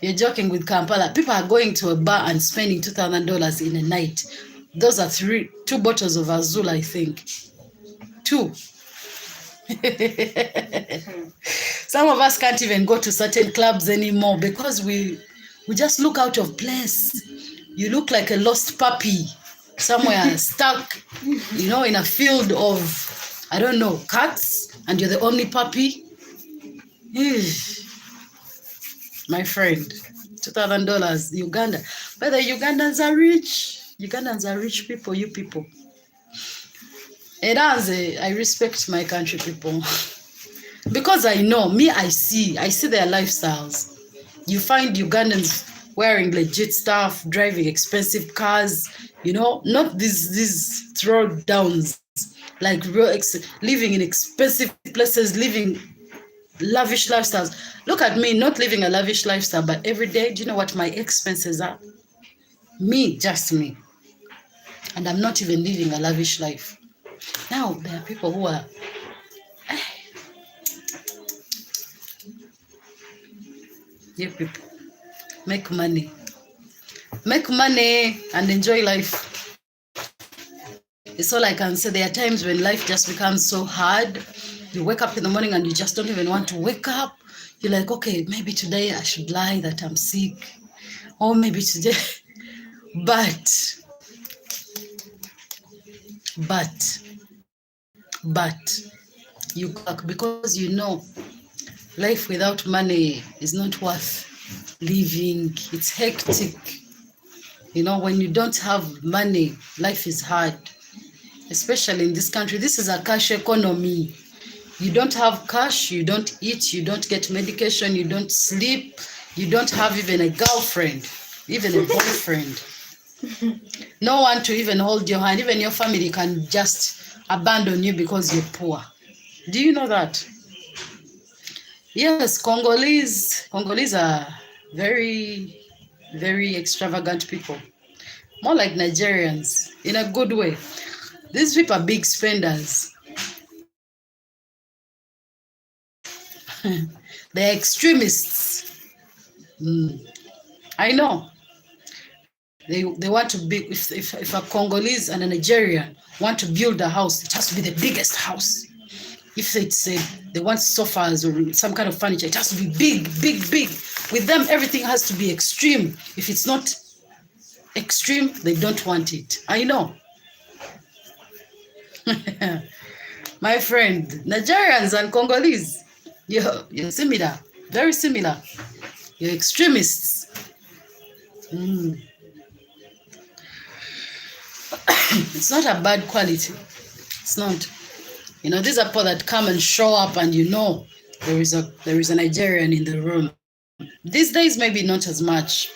You're joking with Kampala. People are going to a bar and spending $2,000 in a night. Those are 2 bottles of Azul, I think. 2. Some of us can't even go to certain clubs anymore because we just look out of place. You look like a lost puppy somewhere stuck, you know, in a field of, I don't know, cats, and you're the only puppy. My friend, $2,000, Uganda. But the Ugandans are rich. Ugandans are rich people, you people. And I respect my country people. Because I know, I see their lifestyles. You find Ugandans wearing legit stuff, driving expensive cars, you know, not these throwdowns, like living in expensive places, living lavish lifestyles. Look at me, not living a lavish lifestyle, but every day, do you know what my expenses are? Me, just me. And I'm not even living a lavish life. Now, there are people who are, you people, make money and enjoy life. It's all I can say. There are times when life just becomes so hard. You wake up in the morning and you just don't even want to wake up. You're like, okay, maybe today I should lie that I'm sick, or maybe today, but, but, you go back because you know life without money is not worth living. It's hectic. You know, when you don't have money, life is hard, especially in this country. This is a cash economy. You don't have cash, you don't eat, you don't get medication, you don't sleep, you don't have even a girlfriend, even a boyfriend. No one to even hold your hand. Even your family can just abandon you because you're poor. Do you know that? Yes, Congolese are very, very extravagant people. More like Nigerians, in a good way. These people are big spenders. They're extremists. I know. They want to be, if a Congolese and a Nigerian want to build a house, it has to be the biggest house. If it's they want sofas or some kind of furniture, it has to be big, big, big. With them, everything has to be extreme. If it's not extreme, they don't want it. I know. My friend, Nigerians and Congolese, you're similar, very similar. You're extremists. It's not a bad quality. It's not. You know, these are people that come and show up and you know there is a Nigerian in the room. These days, maybe not as much.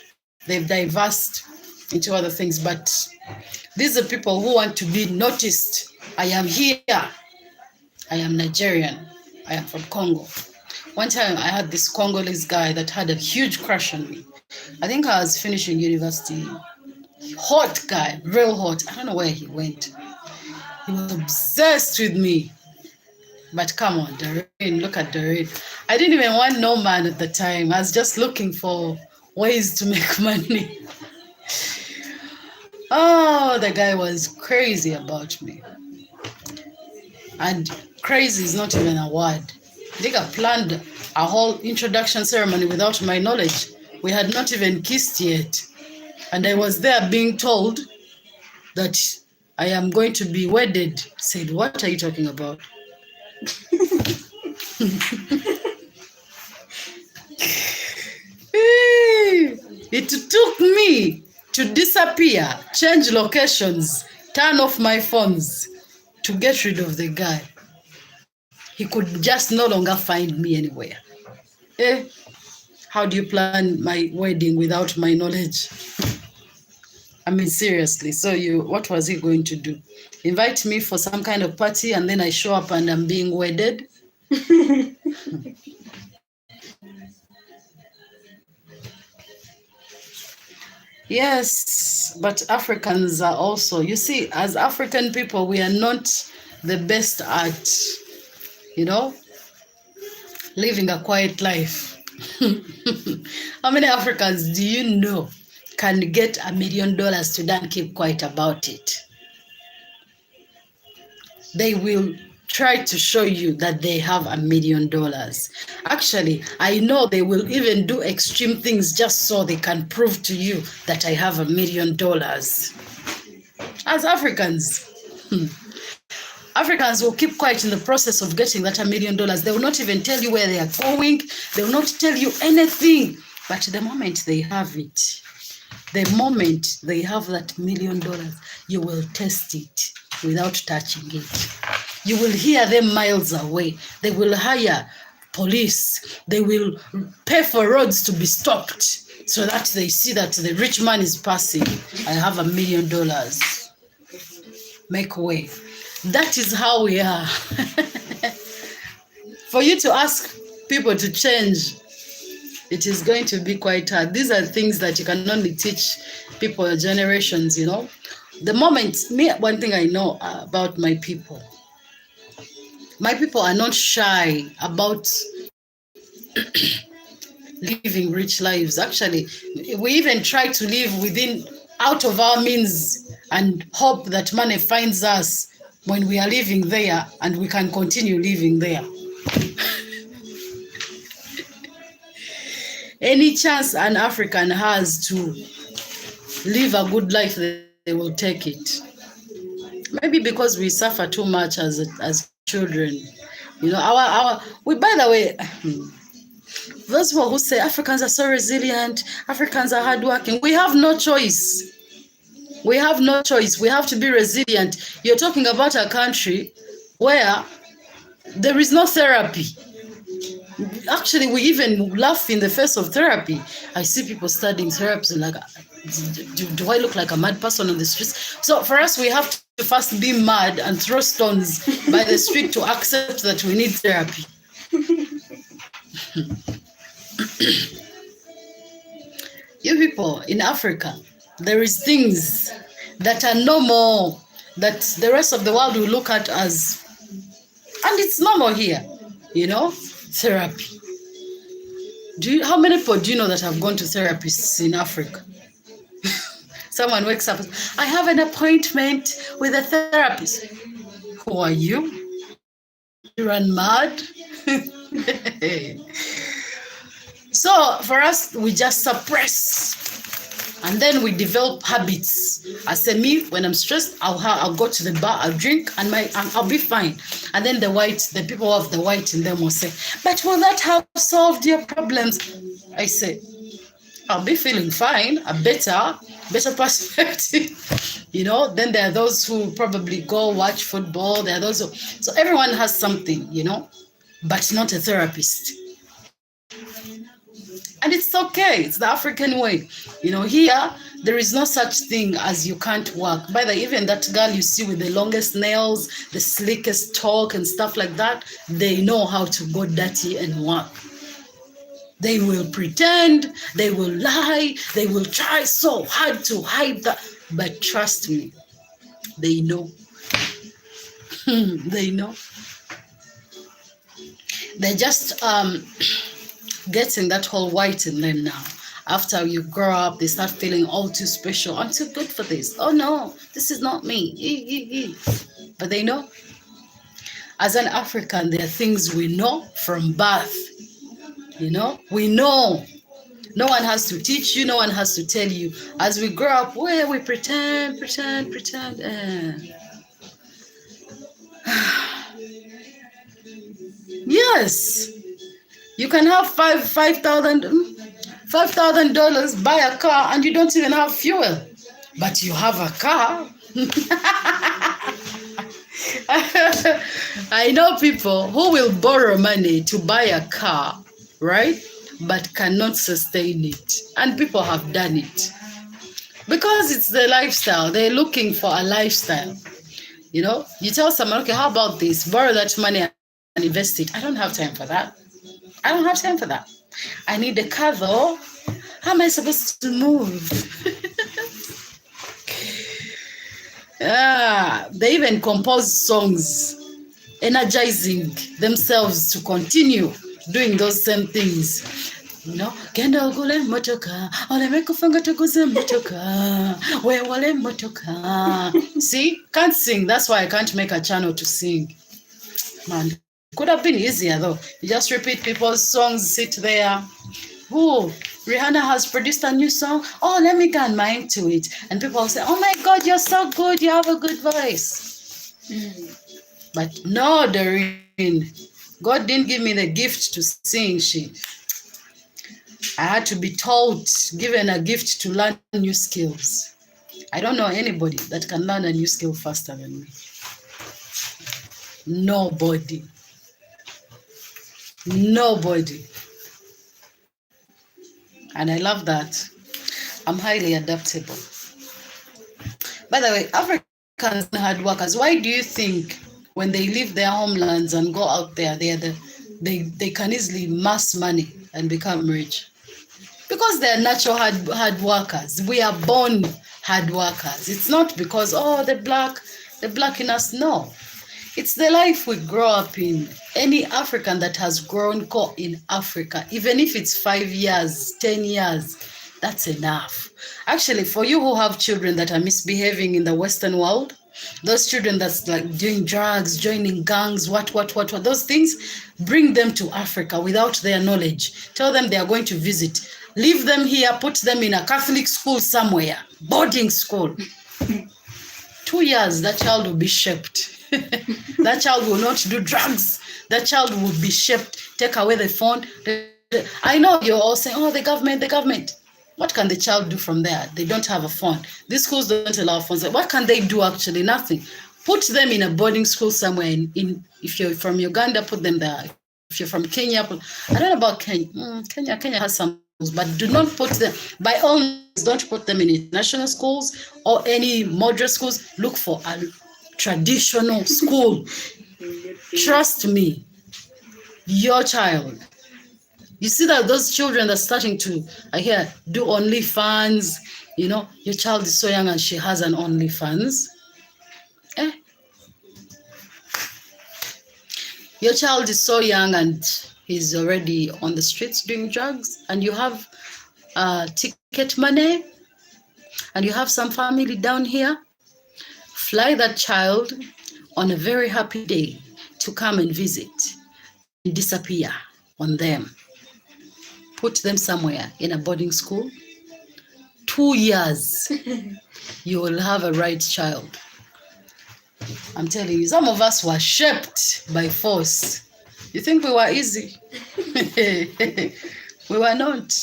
They've diversed into other things, but these are people who want to be noticed. I am here. I am Nigerian. I am from Congo. One time I had this Congolese guy that had a huge crush on me. I think I was finishing university. Hot guy, real hot. I don't know where he went. He was obsessed with me. But come on, Doreen, look at Doreen. I didn't even want no man at the time. I was just looking for ways to make money. Oh, the guy was crazy about me. And crazy is not even a word. I think I planned a whole introduction ceremony without my knowledge. We had not even kissed yet. And I was there being told that I am going to be wedded. I said, what are you talking about? It took me to disappear, change locations, turn off my phones to get rid of the guy. He could just no longer find me anywhere. How do you plan my wedding without my knowledge? I mean, seriously. So what was he going to do? Invite me for some kind of party and then I show up and I'm being wedded? Yes, but Africans are also, you see, as African people, we are not the best at, living a quiet life. How many Africans do you know can get $1 million today and keep quiet about it? They will try to show you that they have $1 million. Actually, I know they will even do extreme things just so they can prove to you that I have $1 million. As Africans, Africans will keep quiet in the process of getting that $1 million. They will not even tell you where they are going. They will not tell you anything. But the moment they have it, the moment they have that $1 million, you will test it without touching it. You will hear them miles away. They will hire police. They will pay for roads to be stopped so that they see that the rich man is passing. I have $1 million. Make way. That is how we are. For you to ask people to change, it is going to be quite hard. These are things that you can only teach people, generations, The moment, one thing I know about my people are not shy about living rich lives. Actually, we even try to live out of our means and hope that money finds us when we are living there and we can continue living there. Any chance an African has to live a good life, they will take it. Maybe because we suffer too much as children. You know, we, by the way, those people who say Africans are so resilient, Africans are hardworking, we have no choice. We have no choice. We have to be resilient. You're talking about a country where there is no therapy. Actually, we even laugh in the face of therapy. I see people studying therapy and like, do I look like a mad person on the streets? So for us, we have to first be mad and throw stones by the street to accept that we need therapy. You people in Africa, there is things that are normal that the rest of the world will look at as, and it's normal here, you know, therapy. How many people do you know that have gone to therapists in Africa? Someone wakes up, I have an appointment with a therapist. Who are you? You run mad? So for us, we just suppress. And then we develop habits. I say, me, when I'm stressed, I'll go to the bar, I'll drink, and I'll be fine. And then the people who have the white in them will say, but will that have solved your problems? I say, I'll be feeling fine, a better perspective. You know, then there are those who probably go watch football. There are those who, so everyone has something, you know, but not a therapist. And it's okay. It's the African way. You know, here, there is no such thing as you can't work. By the way, even that girl you see with the longest nails, the slickest talk and stuff like that, they know how to go dirty and work. They will pretend, they will lie, they will try so hard to hide that. But trust me, they know. They know. They're just getting that whole white in them now. After you grow up, they start feeling all too special. I'm too good for this. Oh no, this is not me. But they know. As an African, there are things we know from birth. You know, we know. No one has to teach you. No one has to tell you. As we grow up, where we pretend. Yes. You can have $5,000, buy a car, and you don't even have fuel. But you have a car. I know people who will borrow money to buy a car, right? But cannot sustain it. And people have done it. Because it's the lifestyle. They're looking for a lifestyle. You know, you tell someone, okay, how about this? Borrow that money and invest it. I don't have time for that. I need a car though. How am I supposed to move? They even compose songs energizing themselves to continue doing those same things. You know, Kenda gule motoka, ole mekufanga tuguze motoka, we wale motoka. See, can't sing. That's why I can't make a channel to sing. Man, could have been easier though. You just repeat people's songs, sit there. Who? Rihanna has produced a new song. Oh, let me get mine to it. And people will say, oh my God, you're so good. You have a good voice. But no, Doreen, God didn't give me the gift to sing shit. I had to be taught, given a gift to learn new skills. I don't know anybody that can learn a new skill faster than me. Nobody. And I love that. I'm highly adaptable. By the way, Africans are hard workers. Why do you think when they leave their homelands and go out there, they can easily mass money and become rich? Because they're natural hard workers. We are born hard workers. It's not because, the black in us. No. It's the life we grow up in. Any African that has grown in Africa, even if it's 5 years, 10 years, that's enough. Actually, for you who have children that are misbehaving in the Western world, those children that's like doing drugs, joining gangs, what, those things, bring them to Africa without their knowledge. Tell them they are going to visit. Leave them here, put them in a Catholic school somewhere, boarding school. 2 years, that child will be shaped. That child will not do drugs. That child will be shaped. Take away the phone. I know you're all saying, oh, the government. What can the child do from there? They don't have a phone. These schools don't allow phones. What can they do actually? Nothing. Put them in a boarding school somewhere. If you're from Uganda, put them there. If you're from Kenya, I don't know about Kenya. Kenya has some schools, but do not put them, by all means, don't put them in international schools or any moderate schools. Look for a traditional school. Trust me, your child. You see that those children are starting to, I hear, do OnlyFans. You know, your child is so young and she has an OnlyFans. Your child is so young and he's already on the streets doing drugs, and you have ticket money and you have some family down here. Fly that child on a very happy day to come and visit and disappear on them. Put them somewhere in a boarding school. 2 years, you will have a right child. I'm telling you, some of us were shaped by force. You think we were easy? We were not.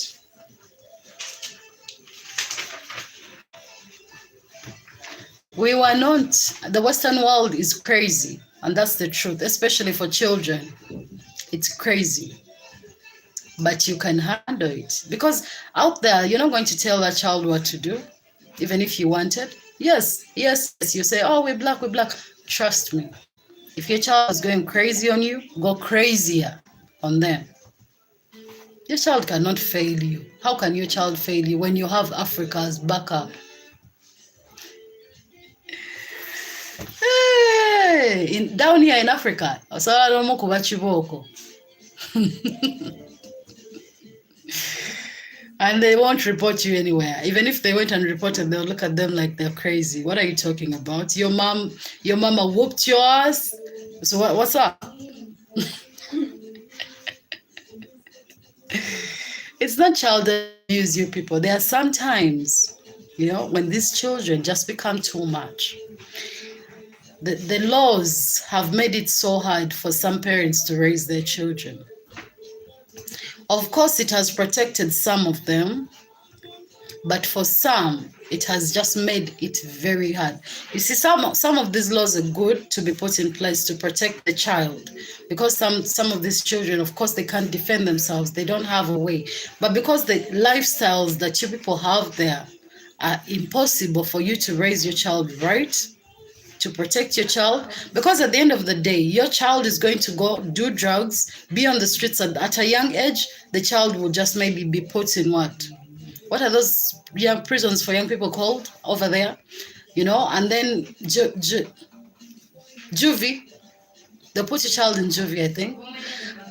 We were not. The Western world is crazy, and that's the truth, especially for children. It's crazy. But you can handle it, because out there, you're not going to tell that child what to do, even if you wanted. Yes, you say, oh, we're black. Trust me. If your child is going crazy on you, go crazier on them. Your child cannot fail you. How can your child fail you when you have Africa's backup? Hey, down here in Africa, and they won't report you anywhere. Even if they went and reported, they'll look at them like they're crazy. What are you talking about? Your mama whooped your ass. So what's up? It's not child abuse, you people. There are sometimes, when these children just become too much. The laws have made it so hard for some parents to raise their children. Of course, it has protected some of them, but for some, it has just made it very hard. You see, some of these laws are good to be put in place to protect the child, because some of these children, of course, they can't defend themselves. They don't have a way. But because the lifestyles that you people have there are impossible for you to raise your child right, to protect your child, because at the end of the day, your child is going to go do drugs, be on the streets at a young age. The child will just maybe be put in what are those young prisons for young people called over there, and then juvie, they'll put your child in juvie, I think.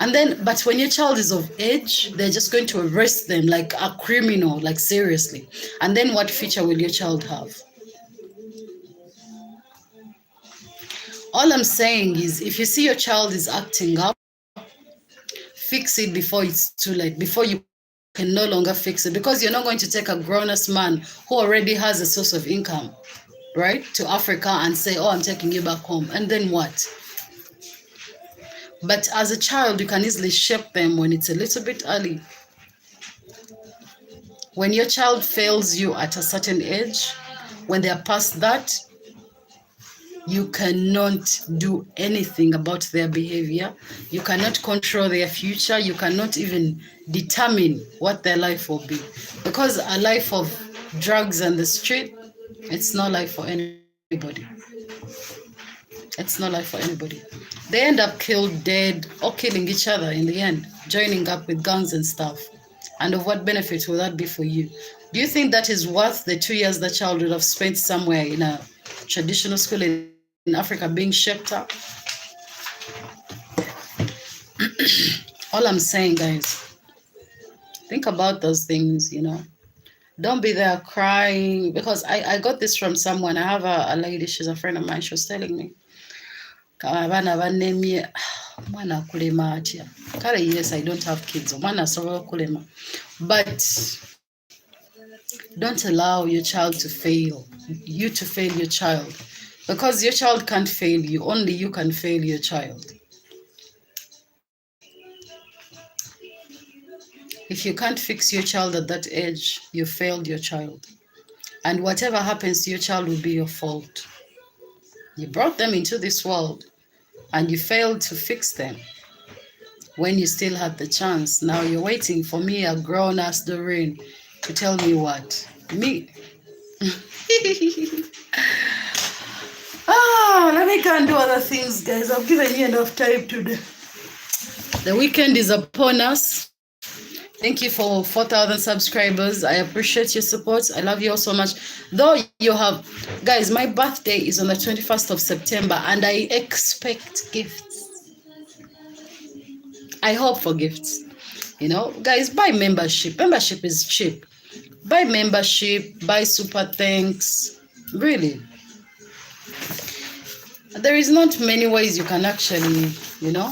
And then, but when your child is of age, they're just going to arrest them like a criminal, like seriously. And then what future will your child have? All I'm saying is, if you see your child is acting up, fix it before it's too late, before you can no longer fix it, because you're not going to take a grown-ass man who already has a source of income, right, to Africa and say, oh, I'm taking you back home. And then what? But as a child, you can easily shape them when it's a little bit early. When your child fails you at a certain age, when they're past that, you cannot do anything about their behavior. You cannot control their future. You cannot even determine what their life will be. Because a life of drugs and the street, it's not life for anybody. It's not life for anybody. They end up killed, dead, or killing each other in the end, joining up with gangs and stuff. And of what benefit will that be for you? Do you think that is worth the 2 years that child would have spent somewhere in a traditional school in Africa being shaped up? All I'm saying, guys, think about those things, Don't be there crying, because I got this from someone. I have a lady, she's a friend of mine. She was telling me, abaana bannemye omwana akulema atya kale. Yes, I don't have kids, omwana asobola okulema, but don't allow your child to fail you, to fail your child, because your child can't fail you. Only you can fail your child. If you can't fix your child at that age, you failed your child, and whatever happens to your child will be your fault. You brought them into this world and you failed to fix them when you still had the chance. Now you're waiting for me, a grown-ass Doreen, to tell me what? Me? Let me go and do other things, guys. I've given you enough time today. The weekend is upon us. Thank you for 4,000 subscribers. I appreciate your support. I love you all so much. Though you have, guys, my birthday is on the 21st of September and I expect gifts. I hope for gifts. You know, guys, buy membership. Membership is cheap. Buy membership, buy super thanks. Really. There is not many ways you can actually, you know,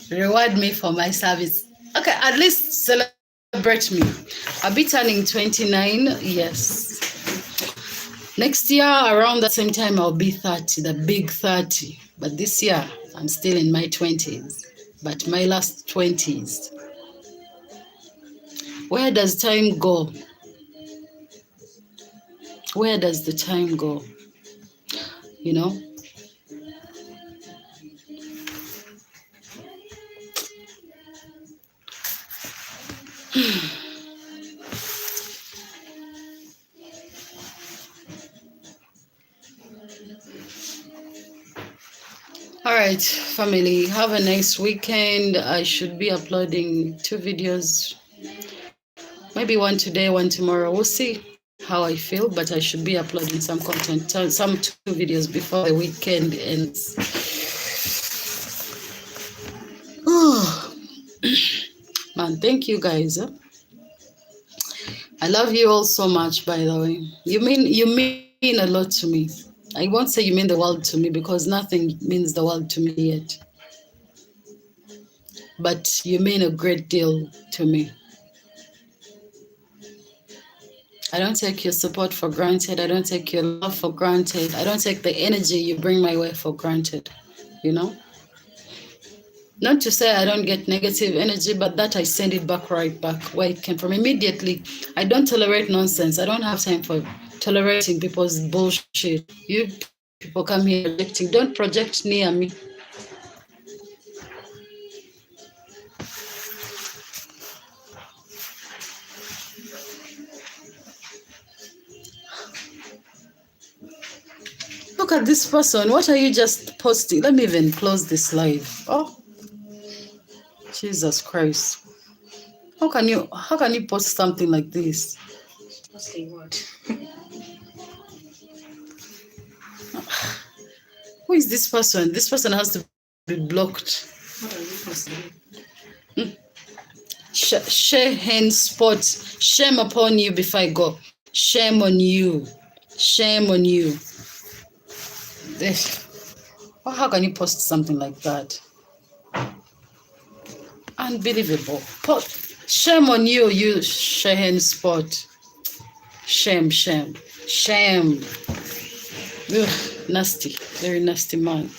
reward me for my service. Okay, at least celebrate me. I'll be turning 29, yes. Next year, around the same time, I'll be 30, the big 30. But this year, I'm still in my 20s. But my last 20s. Where does time go? Where does the time go? You know? All right, family, have a nice weekend. I should be uploading 2 videos, maybe one today, one tomorrow. We'll see how I feel, but I should be uploading some content, some 2 videos before the weekend ends. Oh, man, thank you guys. I love you all so much, by the way. You mean a lot to me. I won't say you mean the world to me, because nothing means the world to me yet. But you mean a great deal to me. I don't take your support for granted. I don't take your love for granted. I don't take the energy you bring my way for granted, you know? Not to say I don't get negative energy, but that I send it right back where it came from immediately. I don't tolerate nonsense. I don't have time for tolerating people's bullshit. You people come here projecting. Don't project near me. Look at this person. What are you just posting? Let me even close this live. Oh, Jesus Christ. How can you post something like this? Posting what? Who is this person? This person has to be blocked. What are you posting? Share hand spot. Shame upon you before I go. Shame on you. Shame on you. Well, how can you post something like that? Unbelievable. Shame on you, you Shehen spot. Shame, shame, shame. Ugh, nasty, very nasty man.